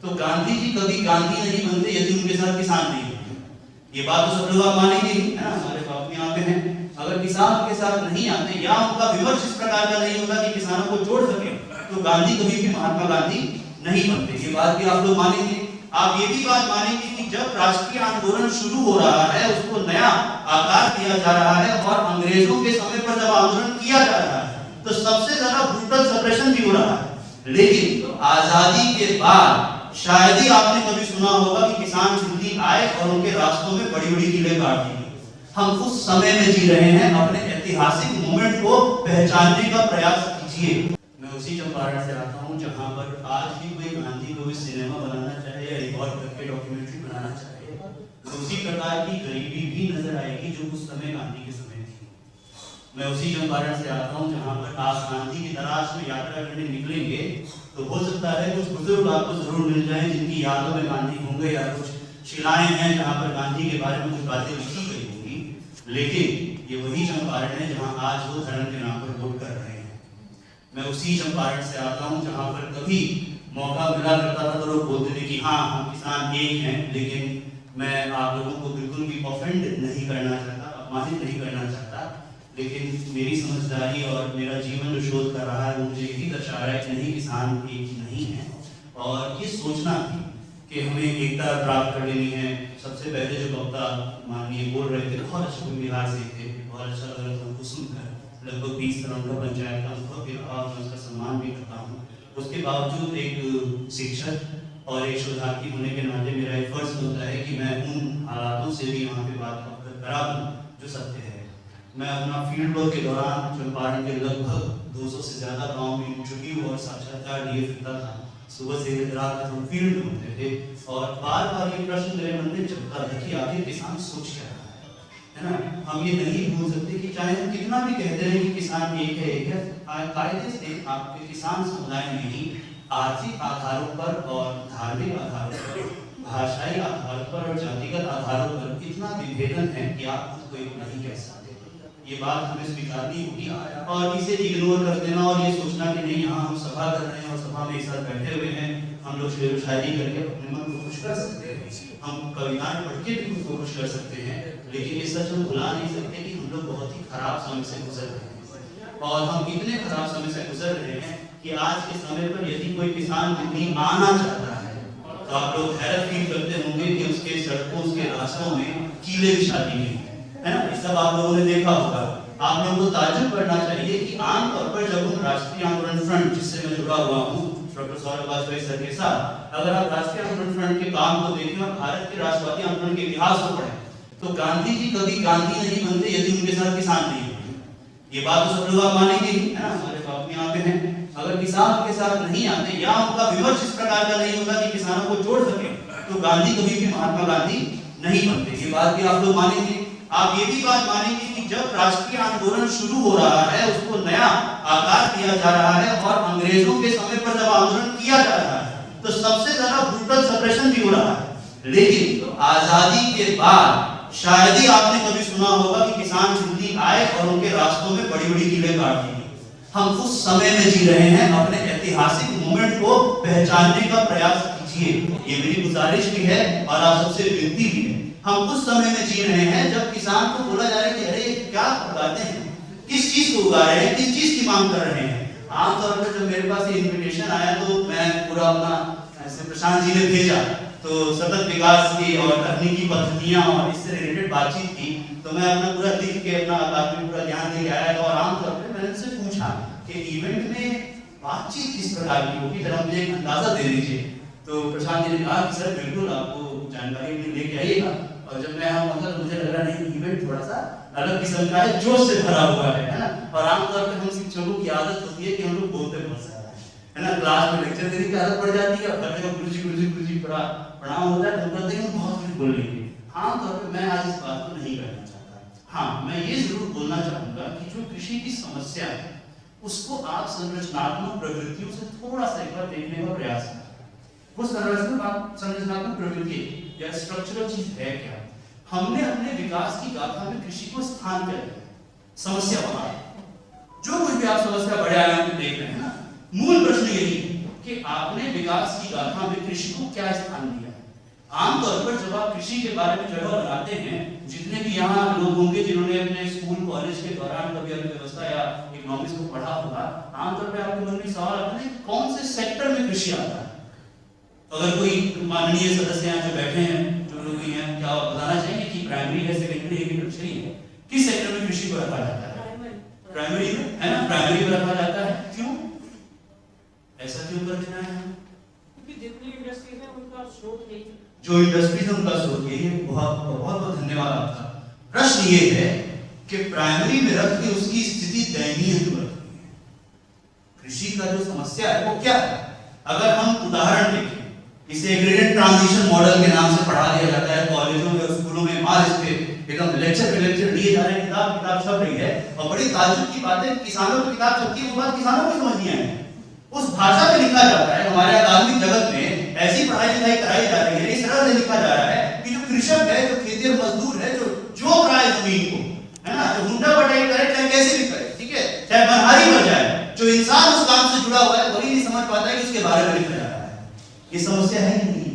तो गांधी जी कभी गांधी नहीं बनते यदि उनके साथ किसान नहीं होते। ये बात तो सब लोग आप मानेंगे ही, है ना। हमारे बाप यहाँ पे हैं, अगर किसान के साथ नहीं आते या उनका विमर्श इस प्रकार का नहीं होता कि किसानों को जोड़ सके, तो गांधी कभी भी महात्मा गांधी नहीं बनते। ये बात भी आप लोग मानेंगे। आप ये भी बात मानेंगे कि जब राष्ट्रीय आंदोलन शुरू हो रहा है, उसको नया आकार दिया जा रहा है और अंग्रेजों के समय पर जब आंदोलन किया जा रहा है तो सबसे ज्यादा ब्रूटल सप्रेशन भी हो रहा है। लेकिन आजादी के बाद शायद ही आपने कभी सुना होगा कि किसान दिल्ली आए और उनके रास्तों में बड़ी बड़ी कीलें काट दी। हम उस समय में जी रहे हैं, अपने ऐतिहासिक मोमेंट को पहचानने का प्रयास कीजिए। मैं उसी चंपारण से आता हूँ जहाँ पर आज भी कोई गांधी को सिनेमा बनाना चाहे या रिकॉर्ड करके डॉक्यूमेंट्री बनाना चाहे, तो उसी प्रकार की गरीबी भी नजर आएगी जो उस समय गांधी के समय थी। मैं उसी चंपारण से आता हूँ जहाँ पर आप गांधी की तलाश में यात्रा करने निकलेंगे तो हो सकता है कुछ बुजुर्ग आपको जरूर मिल जाएं जिनकी यादों में गांधी होंगे, या कुछ शिलाएं हैं जहाँ पर गांधी के बारे में कुछ बातें लिखी गई होंगी। लेकिन ये वही चंपारण है जहाँ आज वो धर्म के नाम पर वोट कर रहे हैं। मैं उसी चंपारण से आता हूँ जहाँ पर कभी मौका मिला करता था तो लोग बोलते थे कि हाँ हम किसान एक हैं, लेकिन मैं आप लोगों को बिल्कुल भी ऑफेंड नहीं करना चाहता, अपमानित नहीं करना चाहता। लेकिन मेरी समझदारी और मेरा जीवन जो शोध कर रहा है मुझे यही दर्शा रहा है कि नहीं, किसान एक नहीं है। और ये सोचना भी कि हमें एकता प्राप्त कर लेनी है। सबसे पहले जो वक्ता माननीय बोल रहे थे, बहुत अच्छे बिहार से थे, बहुत अच्छा लग रहा था उनको सुनकर। लगभग 20 तरह का पंचायत का अनुभव भी रहा और मैं उसका सम्मान भी करता हूँ। उसके बावजूद एक शिक्षक और एक शोधार्थी होने के नाते मेरा एक फर्ज होता है कि मैं उन हालातों से भी यहाँ पे बात करा दूँ जो सत्य है। मैं अपना फील्ड वर्क के दौरान चंपारण के लगभग 200 से ज्यादा गाँव में इंटरव्यू और साक्षात्कार लिए फिरता था। सुबह से रात तक हम फील्ड में होते थे और बार बार ये प्रश्न मेरे मन में चलता था कि आखिर किसान सोच क्या रहा है ना। हम ये नहीं भूल सकते कि चाहे हम कितना भी कहते हैं कि किसान एक है, कायदे से आपके किसान समुदाय में ही आर्थिक आधारों पर और धार्मिक आधारों पर, भाषाई आधार पर और जातिगत आधारों पर इतना विभेदन है कि आप खुद को एक नहीं कह सकते। ये बात हमें स्वीकारनी होगी और इसे इग्नोर कर देना और ये सोचना कि नहीं यहाँ हम सभा कर रहे हैं और सभा में एक साथ बैठे हुए हैं, हम लोग शेर शायरी करके अपने मन को खुश कर सकते हैं, हम कविताएं पढ़ के भी खुद को खुश कर सकते हैं। लेकिन ये सच हम भुला नहीं सकते कि हम लोग बहुत ही खराब समय से गुजर रहे हैं और हम इतने खराब समय से गुजर रहे हैं कि आज के समय पर यदि कोई किसान दिल्ली आना चाहता है तो आप लोग हैरत फील करते होंगे कि उसके सड़कों, उसके रास्तों में कीले बिछा दी गई है ना। ये सब आप लोगों ने देखा होगा। आप लोगों को ताज्जुब करना चाहिए कि आमतौर पर जब हम राष्ट्रीय आंदोलन फ्रंट, जिससे मैं जुड़ा हुआ हूँ डॉक्टर सौरभ वाजपेयी सर के साथ, अगर आप राष्ट्रीय आंदोलन फ्रंट के काम को देखें और भारत के राष्ट्रवादी आंदोलन के इतिहास को पढ़ें तो गांधी जी कभी गांधी नहीं बनते यदि उनके साथ किसान नहीं होते। ये बात तो सब लोग आप मानेंगे ही, है ना। हमारे बाप यहाँ पे हैं, अगर किसान के साथ नहीं आते या उनका विमर्श इस प्रकार का नहीं होता कि किसानों को जोड़ सके, तो गांधी कभी भी महात्मा गांधी नहीं बनते। ये बात भी आप लोग मानेंगे। आप ये भी बात मानेंगे कि जब राष्ट्रीय आंदोलन शुरू हो रहा है, उसको नया आकार दिया जा रहा है और अंग्रेजों के समय पर जब आंदोलन किया जा रहा है तो सबसे ज्यादा ब्रूटल सप्रेशन भी हो रहा है। लेकिन आजादी के बाद शायद ही आपने कभी सुना होगा कि किसान दिल्ली आए और उनके रास्तों में बड़ी बड़ी कीलें काट दी। हम उस समय में जी रहे हैं, अपने ऐतिहासिक मोमेंट को पहचानने का प्रयास कीजिए। ये मेरी गुजारिश भी है और आप सबसे विनती भी है। हम उस समय में जी रहे हैं जब किसान को बोला जा रहा है कि अरे क्या उगाते हैं, किस चीज को उगा रहे हैं, किस चीज की मांग कर रहे हैं। आमतौर पर जब मेरे पास ये इन्विटेशन आया तो मैं पूरा अपना ऐसे प्रशांत जी ने भेजा तो सतत विकास की और तकनीकी पद्धतियां और इससे रिलेटेड बातचीत की, तो मैं अपना पूरा लिख के अपना अकादमी पूरा ध्यान दे आया और आमतौर पर मैंने उनसे पूछा कि इवेंट में बातचीत किस प्रकार की होगी, जरा मुझे एक अंदाजा दे दीजिए। तो प्रशांत जी ने कहा कि सर बिल्कुल आपको जानकारी लेके आइएगा। और जब मैं वहां पहुंचा तो मुझे लग रहा नहीं इवेंट थोड़ा सा अलग किस्म का है, जोश से भरा हुआ है ना। और आमतौर पर हम शिक्षकों की आदत होती है कि हम लोग बोलते बहुत ज्यादा है ना, क्लास में लेक्चर देने की आदत पड़ जाती है और गुरुजी प्रणाम होता है तो कहते हैं बहुत कुछ बोल लेंगे। आमतौर पर मैं आज इस बात को नहीं करना चाहता। हाँ, मैं ये जरूर बोलना चाहूंगा कि जो कृषि की समस्या है उसको आप संरचनात्मक प्रवृत्तियों से थोड़ा सा एक बार देखने का प्रयास करें। वो संरचनात्मक प्रवृत्ति या स्ट्रक्चरल चीज है क्या। हमने अपने विकास की गाथा में कृषि को स्थान कर समस्या बना, जो कुछ भी आप समस्या बड़े आयाम में देख रहे हैं ना, मूल प्रश्न यही है कि आपने विकास की गाथा में कृषि को क्या स्थान दिया। आमतौर पर जब आप कृषि के बारे में जगह बनाते हैं, जितने भी यहाँ लोग होंगे जिन्होंने अपने स्कूल कॉलेज के दौरान कभी अर्थव्यवस्था या इकोनॉमिक्स को पढ़ा होगा, आमतौर पर आपके मन में सवाल आता है कौन से सेक्टर में कृषि आता है। अगर कोई माननीय सदस्य यहाँ जो बैठे हैं, जो लोग हैं, क्या आप बताना चाहेंगे कि प्राइमरी है, सेकेंडरी है, टर्शियरी है, किस सेक्टर में कृषि को रखा जाता है? प्राइमरी में, है ना, प्राइमरी में रखा जाता है। क्यों ऐसा क्यों कर देना है? क्योंकि जितनी इंडस्ट्रीज है उनका स्रोत नहीं है। जो इंडस्ट्रीज उनका स्रोत यही है। बहुत बहुत धन्यवाद आपका। प्रश्न ये है कि प्राइमरी में रख के उसकी स्थिति दयनीय क्यों रखी? कृषि का जो समस्या है वो क्या है? अगर हम उदाहरण देखें, इसे ग्रेडेड ट्रांजिशन मॉडल के नाम से पढ़ा दिया जाता है कॉलेजों में और स्कूलों में, मार इस पे एकदम लेक्चर पे लेक्चर दिए जा रहे हैं, किताब छप रही है और बड़ी ताज्जुब की बात है, किसानों की किताब छपती है, वो बात किसानों को समझ नहीं आई। उस भाषा में लिखा जाता है, हमारे अकादमिक जगत में ऐसी पढ़ाई लिखाई कराई जा रही है, इस तरह से लिखा जा रहा है कि जो कृषक है, जो खेतिहर मजदूर है, जो जोत रहा है जमीन को, है ना, जो हुंडा बटाई करे, चाहे कैसे भी करे, ठीक है, चाहे बनहारी बन जाए, जो इंसान उस काम से जुड़ा हुआ है वही नहीं समझ पाता है कि उसके बारे में लिखा जा रहा है। ये समस्या है कि नहीं?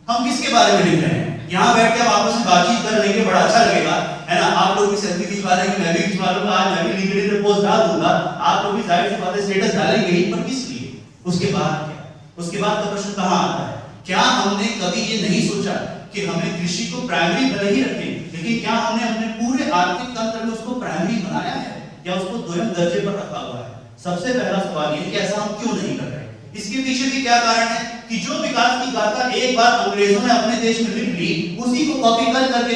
हम किसके बारे में लिख रहे हैं? यहाँ बैठ के हम आपस में बातचीत कर लेंगे, बड़ा अच्छा लगेगा, है ना, आप लोग भी सेल्फी खिंचवा लेंगे, मैं भी खिंचवा लूंगा, आज मैं भी लिंक्डइन पे पोस्ट डाल दूंगा, आप लोग भी जाहिर सी बात है स्टेटस डालेंगे ही, पर किस लिए? उसके बाद क्या? उसके बाद का प्रश्न कहाँ आता है? क्या हमने कभी ये नहीं सोचा कि हमें कृषि को प्राइमरी भले ही रखें, लेकिन क्या हमने अपने पूरे आर्थिक तंत्र में उसको प्राइमरी बनाया है या उसको द्वयम दर्जे पर रखा हुआ है? सबसे पहला सवाल ये कि ऐसा हम क्यों नहीं कर रहे? इसके पीछे भी क्या कारण है कि जो विकास की गाथा एक बार अंग्रेजों ने अपने देश में लिख ली, उसी को कॉपी कर करके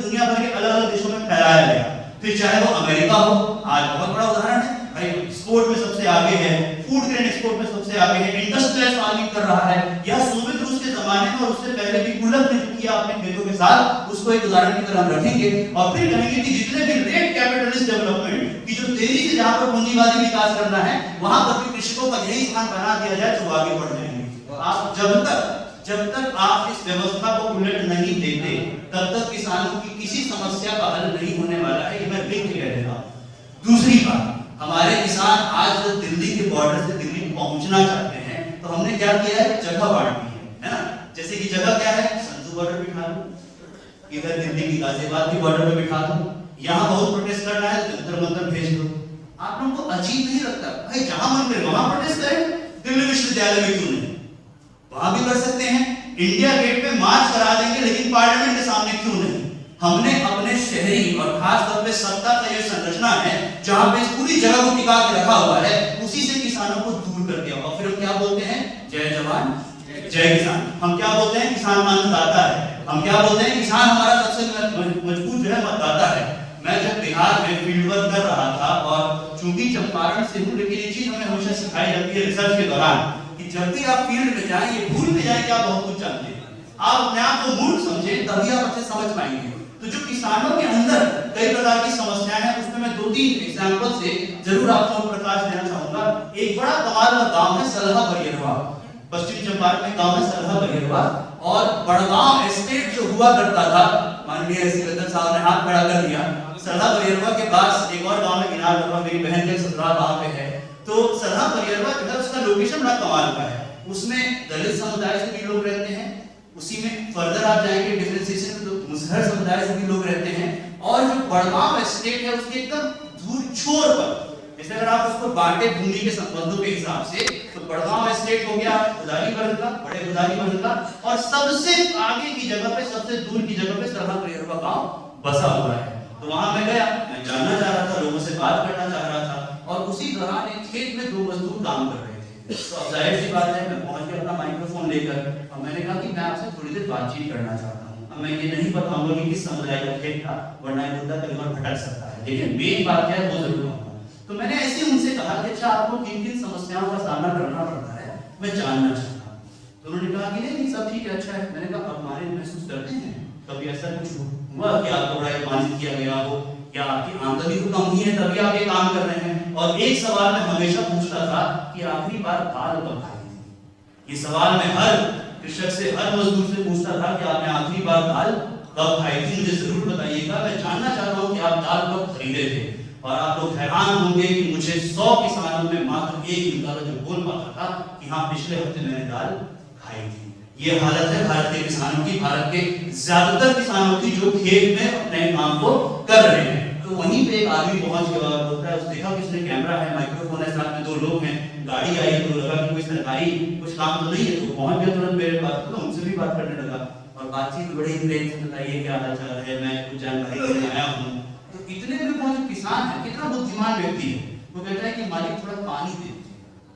दुनिया भर के अलग अलग देशों में फैलाया गया। फिर चाहे वो अमेरिका हो, आज बहुत बड़ा उदाहरण है भाई, स्पोर्ट में सबसे आगे है, फूड ग्रेन एक्सपोर्ट में सबसे आगे है, इंडस्ट्रियल फार्मिंग कर रहा है, या सोवियत रूस के जमाने में और उससे पहले भी गुलाब ने जो किया अपने खेतों के साथ, उसको एक उदाहरण की तरह हम रखेंगे और फिर कहेंगे कि जितने भी रेट कैपिटलिस्ट डेवलपमेंट की जो तेजी से जहां पर पूंजीवादी विकास करना है, वहां पर भी कृषकों का यही स्थान बना दिया जाए तो आगे बढ़ जाएंगे। आप जब तक आप इस व्यवस्था को उलट नहीं देते, तब तक किसानों की किसी समस्या का हल नहीं होने वाला है, ये मैं लिख के कह रहा हूं। दूसरी बात, हमारे किसान आज दिल्ली के बॉर्डर से दिल्ली पहुंचना चाहते हैं, तो हमने क्या किया है? जगह बांट दी है ना। जैसे कि जगह क्या है? संधू बॉर्डर बिठा दो, इधर दिल्ली की गाजियाबाद की बॉर्डर पे बिठा दो, यहाँ बहुत प्रोटेस्ट करना है तो जंतर मंतर भेज दो। आप लोगों को अजीब नहीं लगता? भाई जहां मन करे वहां प्रोटेस्ट करें, दिल्ली विश्वविद्यालय में क्यों नहीं? वहां भी कर सकते हैं, इंडिया गेट पे मार्च करा देंगे, लेकिन पार्लियामेंट के सामने क्यों नहीं? हमने अपने शहरी और खास तौर पे सत्ता का ये संरचना है जहां पे इस पूरी जगह को टिका के रखा हुआ है, उसी से किसानों को दूर कर दिया। और फिर हम क्या बोलते हैं? जय जवान जय किसान। हम क्या बोलते हैं? किसान अन्नदाता है। हम क्या बोलते हैं? किसान हमारा सबसे मजबूत जो है मतदाता है। मैं जब बिहार में फील्ड वर्क कर रहा था, और चूंकि चंपारण से हूं, लेकिन ये चीज हमें हमेशा सिखाई जाती है रिसर्च के दौरान कि जब भी आप फील्ड में जाएं, ये भूल में जाएं कि आप बहुत कुछ जानते हैं। आप अपने आप को मूर्ख समझें, तभी आप अच्छे समझ पाएंगे। तो जो किसानों के अंदर कई प्रकार की समस्याएं हैं, उसमें मैं 2-3 एग्जांपल से जरूर आपको प्रकाश देना चाहूंगा। एक बड़ा कमाल का गांव है सलहा बरियरवा, पश्चिमी चंपारण में गांव है सलहा बरियरवा, और बड़गांव एस्टेट जो हुआ करता था, माननीय सिकंदर साहब ने हाथ खड़ा कर दिया। सलहा बरियरवा के पास एक और गांव है गिनारवा, मेरी बहन के ससुराल वहां पे है। तो सलहा बरियरवा जो है उसका लोकेशन बड़ा कमाल का है। उसमें दलित समुदाय से भी लोग रहते हैं, उसी में फर्दर आप जाएंगे डिफरेंशिएशन में तो मुसहर समुदाय से भी लोग रहते हैं, और जो बड़गांव एस्टेट है उसके एकदम दूर छोर पर, जैसे अगर आप उसको बांटे भूमि के संबंधों के हिसाब से, तो बड़गांव एस्टेट हो गया उदारी वर्ग का, बड़े उदारी वर्ग का, और सबसे आगे की जगह पे, सबसे दूर की जगह पे सलहा बरियरवा गांव बसा हुआ है। तो वहां मैं गया, मैं जानना चाह रहा था, लोगों से बात करना चाह रहा था, और उसी दौरान एक खेत में 2 मजदूर काम कर रहे थे। तो अब जाहिर सी बात है, मैं पहुंच गया अपना माइक्रोफोन लेकर, और मैंने कहा कि मैं आपसे थोड़ी देर बातचीत करना चाहता हूं। अब मैं ये नहीं बताऊंगा कि किस समुदाय का खेत था, वरना ये मुद्दा कई बार भटक सकता है, लेकिन मेन बात क्या है वो जरूर कहूंगा। तो मैंने ऐसे उनसे कहा कि अच्छा, आपको किन-किन समस्याओं का सामना करना पड़ता है, मैं जानना चाहता हूं। तो उन्होंने कहा कि नहीं सब ठीक है, अच्छा है। मैंने कहा अपमानित महसूस करते हैं? कभी ऐसा कुछ हुआ कि आपको बड़ा अपमानित किया गया हो, या आपकी आमदनी तो कम ही है तभी आप ये काम कर रहे हैं? और एक सवाल मैं हमेशा पूछता था कि आखिरी बार दाल कब खाई थी? ये सवाल मैं हर कृषक से, हर मजदूर से पूछता था कि आपने आखिरी बार दाल कब खाई थी, मुझे जरूर बताइएगा। मैं जानना चाहता हूं कि आप दाल कब खरीदे थे। और आप लोग हैरान होंगे कि मुझे 100 किसानों में मात्र एक निकाला जो बोल पाता था कि हाँ पिछले हफ्ते मैंने दाल खाई थी। ये हालत है भारत के किसानों की, भारत के ज्यादातर किसानों की जो खेत में अपने काम को कर रहे हैं। तो वहीं पे एक आदमी पहुंच गया और बोलता है, उसने देखा कि इसने कैमरा है, माइक्रोफोन है, साथ में 2 लोग हैं, गाड़ी आई तो लगा कि कोई सरकारी कुछ काम तो नहीं है, तो पहुंच गया तुरंत मेरे पास, तो उनसे भी बात करने लगा और बातचीत बड़ी प्रेम से, बताइए क्या हाल चाल है, मैं कुछ जानकारी लेने आया हूँ। तो इतने में पहुंचे किसान है, कितना बुद्धिमान व्यक्ति है, वो कहता है कि मालिक थोड़ा पानी दे दीजिए।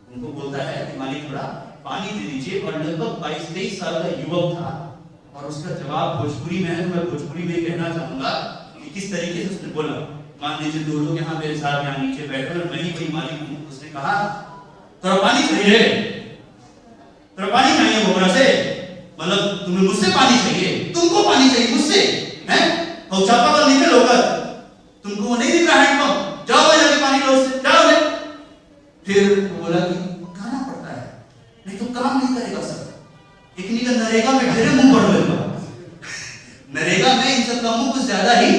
उनको बोलता है कि मालिक थोड़ा पानी दे दीजिए। और लगभग 22-23 साल का युवक था और उसका जवाब भोजपुरी में है, तो मैं भोजपुरी में कहना चाहूंगा कि किस तरीके से उसने बोला। मान लीजिए 2 लोग यहाँ मेरे साथ यहाँ नीचे बैठे और मैं ही कोई मालिक हूँ। उसने कहा तेरा पानी चाहिए, तेरा पानी चाहिए बोरा से, मतलब तुम्हें मुझसे पानी चाहिए, तुमको पानी चाहिए मुझसे, हैं? और चापाकल निकल होकर तुमको वो नहीं दिख रहा है हैंडपंप, जाओ जाके पानी लो उससे, जाओ ले। फिर बोला कि खाना पड़ता है, नहीं तो काम नहीं करेगा सर। इतनी का नरेगा में ढेरे मुंह बढ़ गया, नरेगा में इन सब का मुंह कुछ ज्यादा ही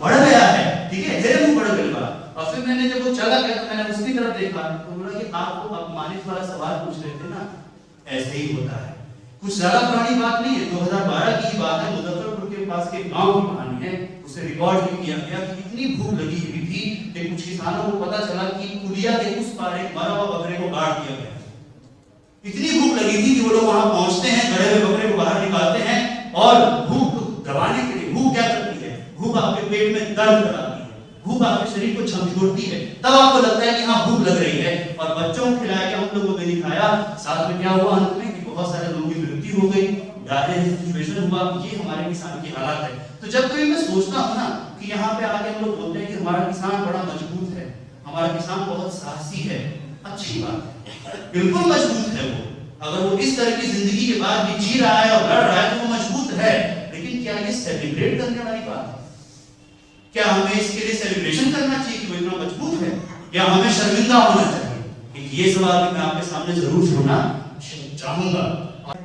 बढ़ गया है, ठीक है, ढेरे मुंह बढ़ गया। और फिर मैंने जब वो चला गया तो मैंने उसकी तरफ देखा, तो बोला कि आपको अपमानित वाला सवाल पूछ रहे थे ना, ऐसे ही होता है। कुछ ज्यादा पुरानी बात नहीं है, 2012 की बात है, मुजफ्फरपुर के पास के गांव की कहानी है। उसे रिकॉर्ड भी किया गया कि इतनी भूख लगी हुई थी कि कुछ किसानों को पता चला कि पुलिया के उस पार एक मरा हुआ बकरे को गाड़ दिया गया। इतनी भूख लगी थी कि वो लोग वहां पहुंचते हैं, गड़े हुए बकरे को बाहर निकालते हैं और भूख दबाने के लिए, भूख क्या करती है, भूख आपके पेट में दर्द कराती है, भूख आपके शरीर को झकझोरती है, तब आपको लगता है कि हाँ भूख लग रही है। और बच्चों को खिलाया गया, हम लोगों को नहीं खाया। साथ में क्या हुआ अंत में, बहुत सारे लोगों की मृत्यु हो गई, डायरिया सिचुएशन हुआ। ये हमारे किसान की हालत है। तो जब कभी मैं सोचता हूँ ना कि यहाँ पे आके हम लोग बोलते हैं कि हमारा किसान बड़ा मजबूत है, हमारा किसान बहुत साहसी है, अच्छी बात है, बिल्कुल मजबूत है वो। अगर वो इस तरह की जिंदगी के बाद भी जी रहा है और लड़ रहा है तो वो मजबूत है। लेकिन क्या ये सेलिब्रेट करने वाली बात है? क्या हमें इसके लिए सेलिब्रेशन करना चाहिए कि वो इतना मजबूत है, या हमें शर्मिंदा होना चाहिए? ये सवाल मैं आपके सामने जरूर छोड़ना चाहूंगा।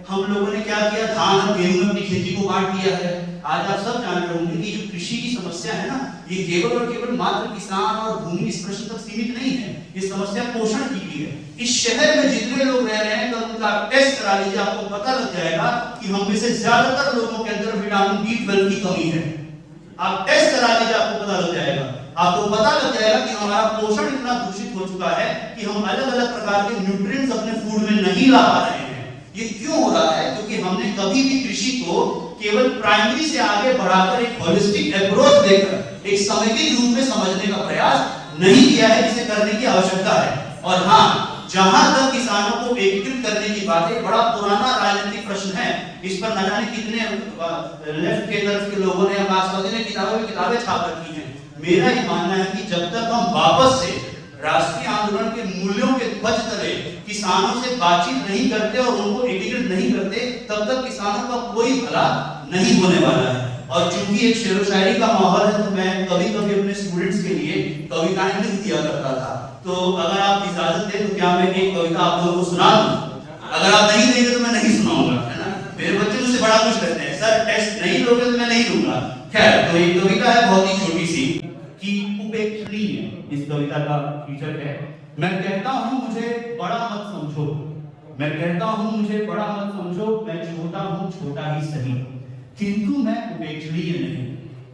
हम लोगों ने क्या किया, धान और गेहूं में अपनी खेती को बांट दिया है। आज आप सब जान रहे होंगे कि जो कृषि की समस्या है ना, ये केवल और केवल मात्र किसान और भूमि स्पर्श तक सीमित नहीं है, ये समस्या पोषण की भी है। इस शहर में जितने लोग रह रहे हैं, तो उनका टेस्ट करा लीजिए, आपको पता लग जाएगा कि हम में से ज्यादातर लोगों के अंदर विटामिन B12 की कमी है। आप टेस्ट करा लीजिए, आपको पता लग जाएगा। आपको पता लग जाएगा कि हमारा पोषण इतना दूषित हो चुका है कि हम अलग अलग प्रकार के न्यूट्रिएंट्स अपने फूड में नहीं ला पा रहे हैं। ये क्यों हो रहा है? क्योंकि हमने कभी भी कृषि को केवल प्राइमरी से आगे बढ़ाकर एक होलिस्टिक अप्रोच देकर एक समेकित रूप में समझने का प्रयास नहीं किया है, जिसे करने की आवश्यकता है। और हाँ, जहां तक किसानों को एकीकृत करने की बात है, बड़ा पुराना राजनीतिक प्रश्न है। इस पर न जाने कितने लेफ्ट के तरफ के लोगों ने, मार्क्सवादी ने किताबें छाप रखी हैं। मेरा ये मानना है कि जब तक हम वापस से राष्ट्रीय आंदोलन के मूल्यों के ध्वज तले किसानों से बातचीत नहीं करते और उनको एकीकृत नहीं करते, तब तक किसानों का कोई भला नहीं होने वाला है। और चूंकि एक शेरो शायरी का माहौल है, तो मैं कभी-कभी अपने स्टूडेंट्स के लिए कविताएं लिख दिया करता था। तो अगर आप इजाजत दें तो क्या मैं एक कविता आप लोगों को सुना दूं? अगर आप नहीं देंगे तो मैं नहीं सुनाऊंगा, है ना। मेरे बच्चे मुझसे बड़ा कुछ कहते हैं, सर टेस्ट नहीं लोगे तो मैं नहीं दूंगा। खैर, तो एक कविता है बहुत ही छोटी सी कि उपेक्षणीय, इस कविता का फीचर है। मैं कहता हूं मुझे बड़ा मत समझो, मैं कहता हूं मुझे बड़ा मत समझो, मैं छोटा हूं छोटा ही सही, किंतु मैं उपेक्षणीय नहीं।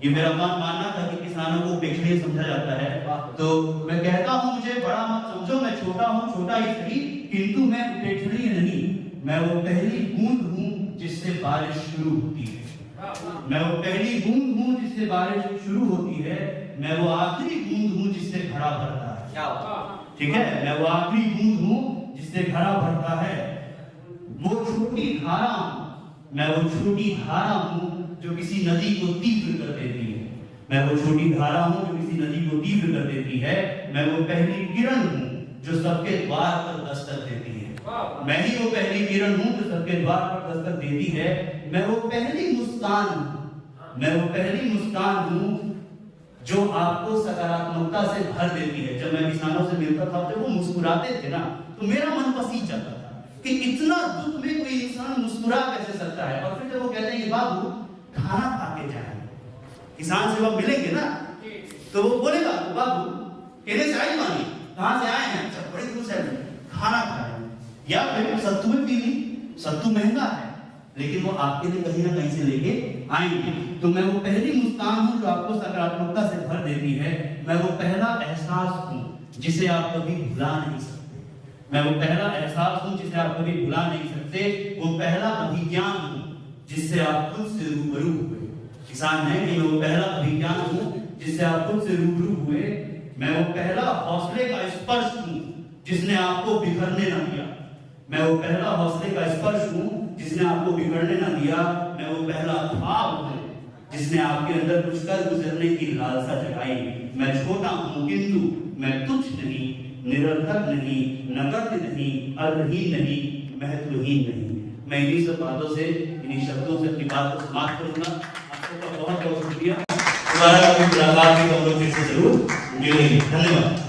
ये मेरा मानना था कि किसानों को उपेक्षणीय समझा जाता है। तो मैं कहता हूं मुझे बड़ा मत समझो, मैं छोटा हूं छोटा ही सही, किंतु मैं उपेक्षणीय नहीं। मैं वो पहली बूंद हूं जिससे बारिश शुरू होती है, मैं वो पहली बूंद हूं जिससे बारिश शुरू होती है, मैं वो आखिरी बूंद हूं जिससे घड़ा भरता है। क्या ठीक है, मैं वो आखिरी बूंद हूं जिससे घड़ा भरता है। वो छोटी धारा हूं, मैं वो छोटी धारा हूं जो किसी नदी को तीव्र कर देती है, मैं वो छोटी धारा हूं जो किसी नदी को तीव्र कर देती है। मैं वो पहली किरण हूं जो सबके द्वार पर दस्तक देती है, मैं ही वो पहली किरण हूं जो सबके द्वार पर दस्तक देती है। मैं वो पहली मुस्कान हूं, मैं वो पहली मुस्कान हूं जो आपको सकारात्मकता से भर देती है। जब मैं किसानों से मिलता था, जब वो मुस्कुराते थे ना, तो मेरा मन पसीज जाता था कि इतना दुख में कोई इंसान मुस्कुरा कैसे सकता है। और फिर जब वो कहते हैं कि बाबू खाना खा के जाए, किसान से वो मिलेंगे ना, तो वो बोलेगा बाबू कहने से आई मानी, कहां से आए हैं? अच्छा, बड़ी खुश है, खाना खाए। या फिर सत्तू में पी ली, सत्तू महंगा है लेकिन वो आपके लिए कहीं ना कहीं से लेके आएंगे। तो मैं वो पहली मुस्कान हूं जो आपको सकारात्मकता से भर देती है। मैं वो पहला एहसास हूं जिसे आप कभी भुला नहीं सकते। मैं वो पहला एहसास हूं जिसे आप कभी भुला नहीं सकते। वो पहला अभिज्ञान हूं जिससे आप खुद से रूबरू हुए। किसान है कि मैं वो पहला अभिज्ञान हूं जिससे आप खुद से रूबरू हुए। मैं वो पहला हौसले का स्पर्श हूं जिसने आपको बिखरने ना दिया। मैं वो पहला हौसले का स्पर्श हूं जिसने आपको बिगड़ने ना दिया। मैं वो पहला ख्वाब हूं जिसने आपके अंदर कुछ कर गुजरने की लालसा जगाई। मैं छोटा हूं किंतु मैं तुच्छ नहीं, निरर्थक नहीं, नगण्य नहीं, अर्थहीन नहीं, महत्वहीन नहीं। मैं इन्हीं सब बातों से, इन्हीं शब्दों से अपनी बात को समाप्त करूंगा। आप सबका बहुत बहुत शुक्रिया। दोबारा कभी मुलाकात की खबरों फिर से जरूर मिलेंगे। धन्यवाद।